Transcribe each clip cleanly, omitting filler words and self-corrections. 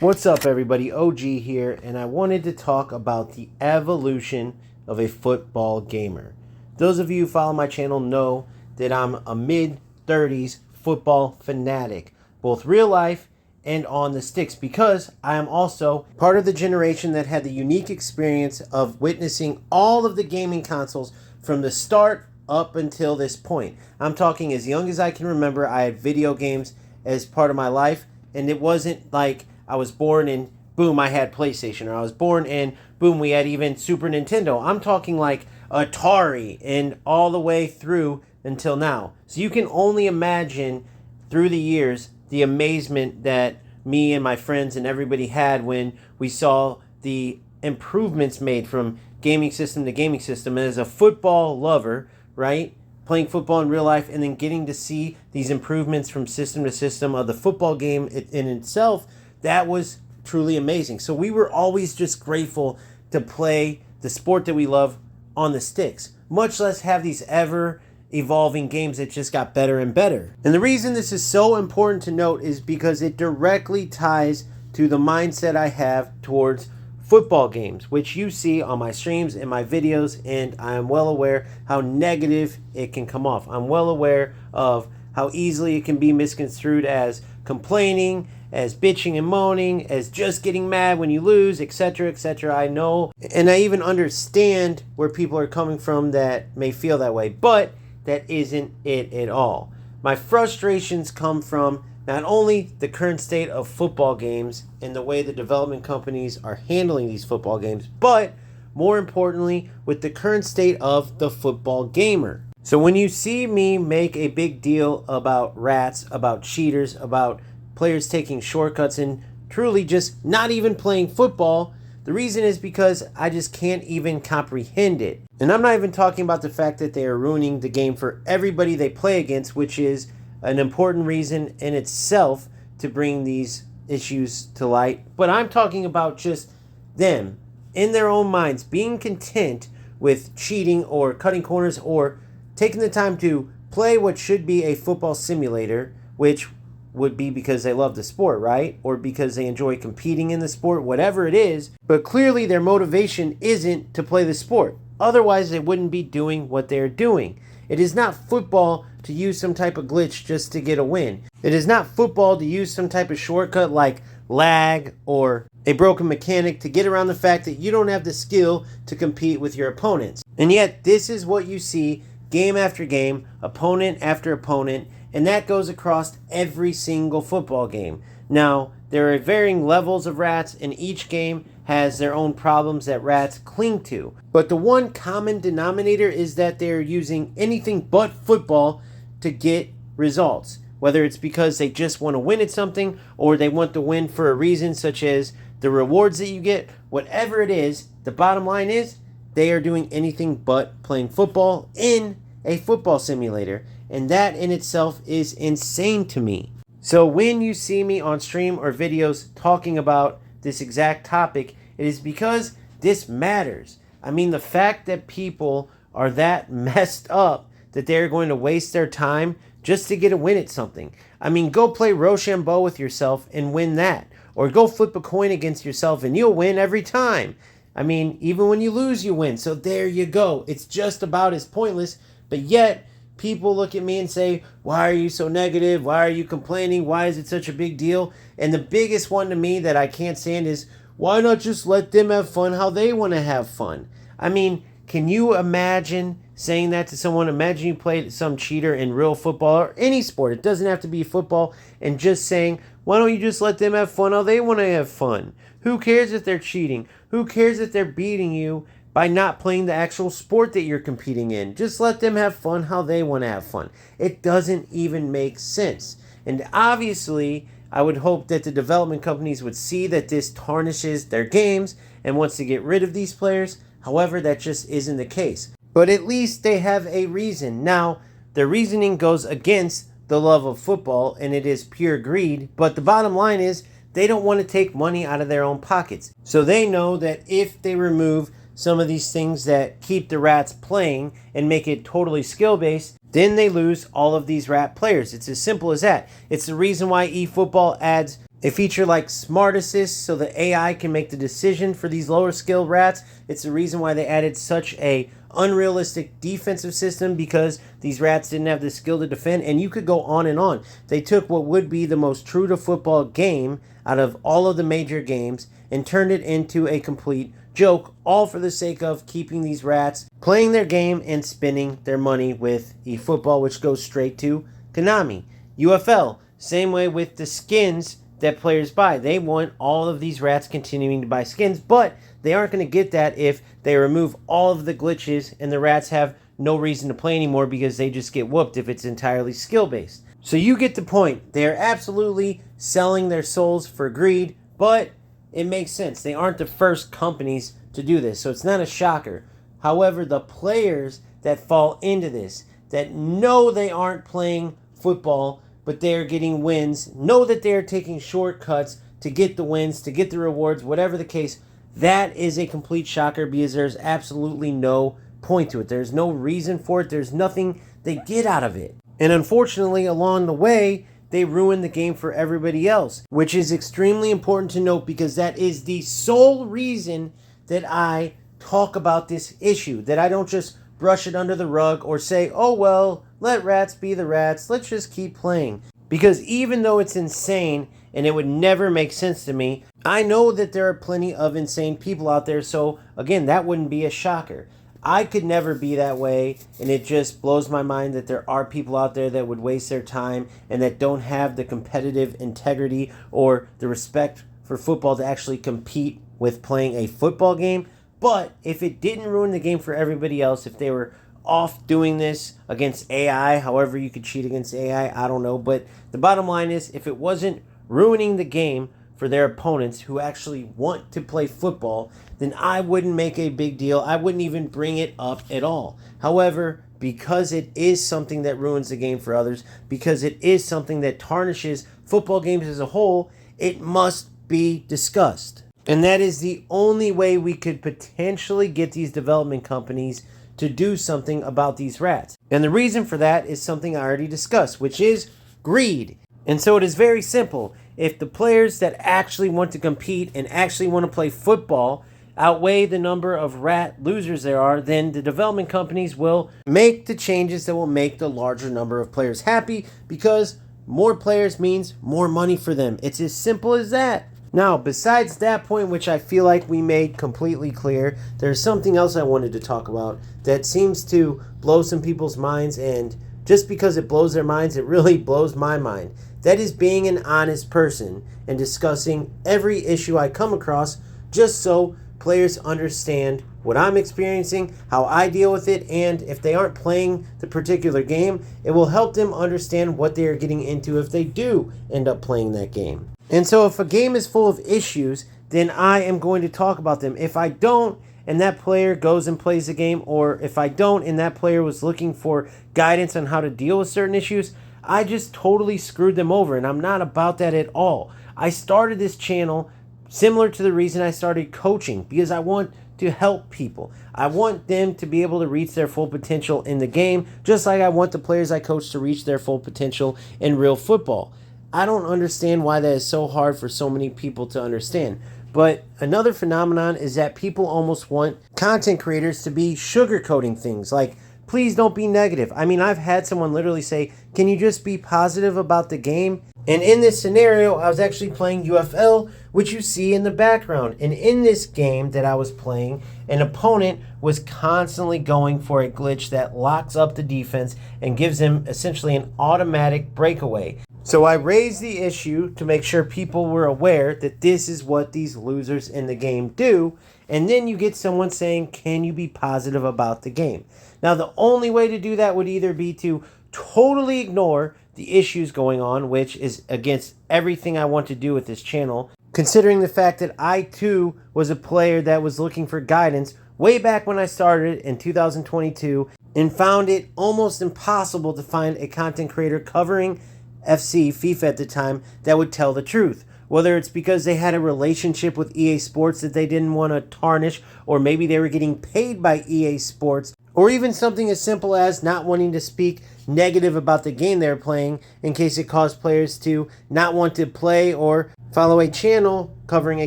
What's up, everybody? OG here, and I wanted to talk about the evolution of a football gamer. Those of you who follow my channel know that I'm a mid-30s football fanatic, both real life and on the sticks, because I am also part of the generation that had the unique experience of witnessing all of the gaming consoles from the start up until this point. I'm talking as young as I can remember. I had video games as part of my life, and it wasn't like I was born and boom, I had PlayStation, or I was born and boom, we had even Super Nintendo. I'm talking like Atari and all the way through until now. So you can only imagine through the years the amazement that me and my friends and everybody had when we saw the improvements made from gaming system to gaming system. And as a football lover, right, playing football in real life and then getting to see these improvements from system to system of the football game in itself, that was truly amazing. So we were always just grateful to play the sport that we love on the sticks, much less have these ever evolving games that just got better and better. And the reason this is so important to note is because it directly ties to the mindset I have towards football games, which you see on my streams and my videos, and I am well aware how negative it can come off. I'm well aware of how easily it can be misconstrued as complaining, as bitching and moaning, as just getting mad when you lose, etc., etc. I know, and I even understand where people are coming from that may feel that way, but that isn't it at all. My frustrations come from not only the current state of football games and the way the development companies are handling these football games, but more importantly, with the current state of the football gamer. So when you see me make a big deal about rats, about cheaters, about players taking shortcuts and truly just not even playing football, the reason is because I just can't even comprehend it. And I'm not even talking about the fact that they are ruining the game for everybody they play against, which is an important reason in itself to bring these issues to light. But I'm talking about just them, in their own minds, being content with cheating or cutting corners or taking the time to play what should be a football simulator, which would be because they love the sport, right? Or because they enjoy competing in the sport, whatever it is. But clearly their motivation isn't to play the sport. Otherwise, they wouldn't be doing what they're doing. It is not football to use some type of glitch just to get a win. It is not football to use some type of shortcut like lag or a broken mechanic to get around the fact that you don't have the skill to compete with your opponents. And yet, this is what you see game after game, opponent after opponent, and that goes across every single football game. Now, there are varying levels of rats, and each game has their own problems that rats cling to. But the one common denominator is that they're using anything but football to get results. Whether it's because they just want to win at something, or they want to win for a reason such as the rewards that you get, whatever it is, the bottom line is they are doing anything but playing football in a football simulator. And that in itself is insane to me. So when you see me on stream or videos talking about this exact topic, it is because this matters. I mean, the fact that people are that messed up that they're going to waste their time just to get a win at something. I mean, go play Rochambeau with yourself and win that. Or go flip a coin against yourself and you'll win every time. I mean, even when you lose, you win. So there you go. It's just about as pointless, but yet people look at me and say, why are you so negative? Why are you complaining? Why is it such a big deal? And the biggest one to me that I can't stand is, why not just let them have fun how they want to have fun? I mean, can you imagine saying that to someone? Imagine you played some cheater in real football or any sport. It doesn't have to be football. And just saying, why don't you just let them have fun how they want to have fun? Who cares if they're cheating? Who cares if they're beating you by not playing the actual sport that you're competing in? Just let them have fun how they want to have fun. It doesn't even make sense. And obviously, I would hope that the development companies would see that this tarnishes their games and wants to get rid of these players. However, that just isn't the case. But at least they have a reason. Now, their reasoning goes against the love of football, and it is pure greed. But the bottom line is, they don't want to take money out of their own pockets. So they know that if they remove some of these things that keep the rats playing and make it totally skill-based, then they lose all of these rat players. It's as simple as that. It's the reason why eFootball adds A feature like Smart Assist so the AI can make the decision for these lower skilled rats. It's the reason why they added such a unrealistic defensive system, because these rats didn't have the skill to defend, and you could go on and on. They took what would be the most true to football game out of all of the major games and turned it into a complete joke, all for the sake of keeping these rats playing their game and spending their money with eFootball, which goes straight to Konami. UFL, same way with the skins that players buy. They want all of these rats continuing to buy skins, but they aren't going to get that if they remove all of the glitches and the rats have no reason to play anymore because they just get whooped if it's entirely skill based. So you get the point. They are absolutely selling their souls for greed, but it makes sense. They aren't the first companies to do this, so it's not a shocker. However, the players that fall into this, that know they aren't playing football, but they're getting wins, know that they're taking shortcuts to get the wins, to get the rewards, whatever the case, that is a complete shocker because there's absolutely no point to it. There's no reason for it. There's nothing they get out of it. And unfortunately, along the way, they ruin the game for everybody else, which is extremely important to note because that is the sole reason that I talk about this issue, that I don't just brush it under the rug or say, oh, well, let rats be the rats. Let's just keep playing. Because even though it's insane and it would never make sense to me, I know that there are plenty of insane people out there. So again, that wouldn't be a shocker. I could never be that way. And it just blows my mind that there are people out there that would waste their time and that don't have the competitive integrity or the respect for football to actually compete with playing a football game. But if it didn't ruin the game for everybody else, if they were off doing this against AI, however you could cheat against AI, I don't know. But the bottom line is, if it wasn't ruining the game for their opponents who actually want to play football, then I wouldn't make a big deal. I wouldn't even bring it up at all. However, because it is something that ruins the game for others, because it is something that tarnishes football games as a whole, it must be discussed. And that is the only way we could potentially get these development companies to do something about these rats. And the reason for that is something I already discussed, which is greed. And so it is very simple. If the players that actually want to compete and actually want to play football outweigh the number of rat losers there are, then the development companies will make the changes that will make the larger number of players happy, because more players means more money for them. It's as simple as that. Now, besides that point, which I feel like we made completely clear, there's something else I wanted to talk about that seems to blow some people's minds, and just because it blows their minds, it really blows my mind. That is being an honest person and discussing every issue I come across, just so players understand what I'm experiencing, how I deal with it, and if they aren't playing the particular game, it will help them understand what they are getting into if they do end up playing that game. And so if a game is full of issues, then I am going to talk about them. If I don't, and that player goes and plays the game, or if I don't and that player was looking for guidance on how to deal with certain issues, I just totally screwed them over, and I'm not about that at all. I started this channel similar to the reason I started coaching, because I want to help people. I want them to be able to reach their full potential in the game, just like I want the players I coach to reach their full potential in real football. I don't understand why that is so hard for so many people to understand. But another phenomenon is that people almost want content creators to be sugarcoating things. Like, please don't be negative. I mean, I've had someone literally say, can you just be positive about the game? And in this scenario, I was actually playing UFL, which you see in the background. And in this game that I was playing, an opponent was constantly going for a glitch that locks up the defense and gives them essentially an automatic breakaway. So I raised the issue to make sure people were aware that this is what these losers in the game do. And then you get someone saying, can you be positive about the game? Now, the only way to do that would either be to totally ignore the issues going on, which is against everything I want to do with this channel, considering the fact that I too was a player that was looking for guidance way back when I started in 2022 and found it almost impossible to find a content creator covering FIFA at the time that would tell the truth. Whether it's because they had a relationship with EA Sports that they didn't want to tarnish, or maybe they were getting paid by EA Sports, or even something as simple as not wanting to speak negative about the game they're playing in case it caused players to not want to play or follow a channel covering a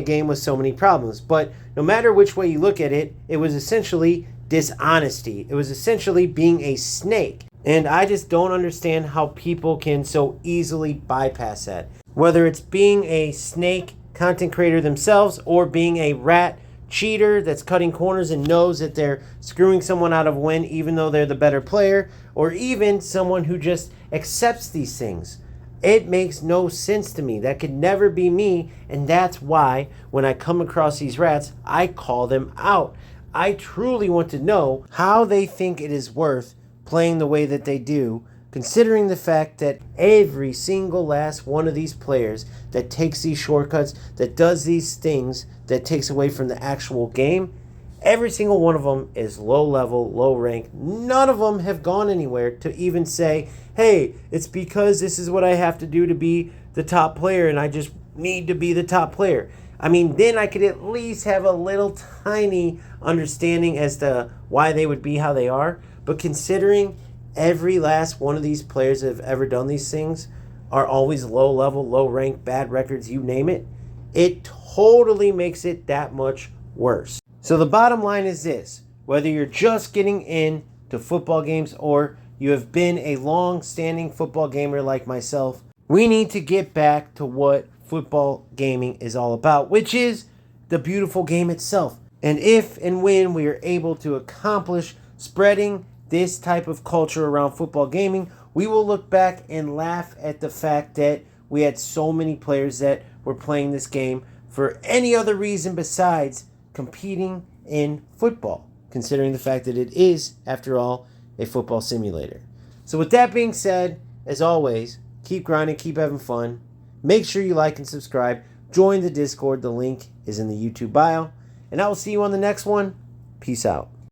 game with so many problems. But no matter which way you look at it, it was essentially dishonesty. It was essentially being a snake. And I just don't understand how people can so easily bypass that. Whether it's being a snake content creator themselves or being a rat cheater that's cutting corners and knows that they're screwing someone out of a win even though they're the better player, or even someone who just accepts these things. It makes no sense to me. That could never be me, and that's why when I come across these rats, I call them out. I truly want to know how they think it is worth playing the way that they do, considering the fact that every single last one of these players that takes these shortcuts, that does these things, that takes away from the actual game, every single one of them is low level, low rank. None of them have gone anywhere to even say, hey, it's because this is what I have to do to be the top player and I just need to be the top player. I mean, then I could at least have a little tiny understanding as to why they would be how they are. But considering every last one of these players that have ever done these things are always low level, low rank, bad records, you name it, it totally makes it that much worse. So the bottom line is this: whether you're just getting into football games or you have been a long-standing football gamer like myself, we need to get back to what football gaming is all about, which is the beautiful game itself. And if and when we are able to accomplish spreading this type of culture around football gaming, we will look back and laugh at the fact that we had so many players that were playing this game for any other reason besides competing in football, considering the fact that it is, after all, a football simulator. So with that being said, as always, keep grinding, keep having fun. Make sure you like and subscribe. Join the Discord. The link is in the YouTube bio. And I will see you on the next one. Peace out.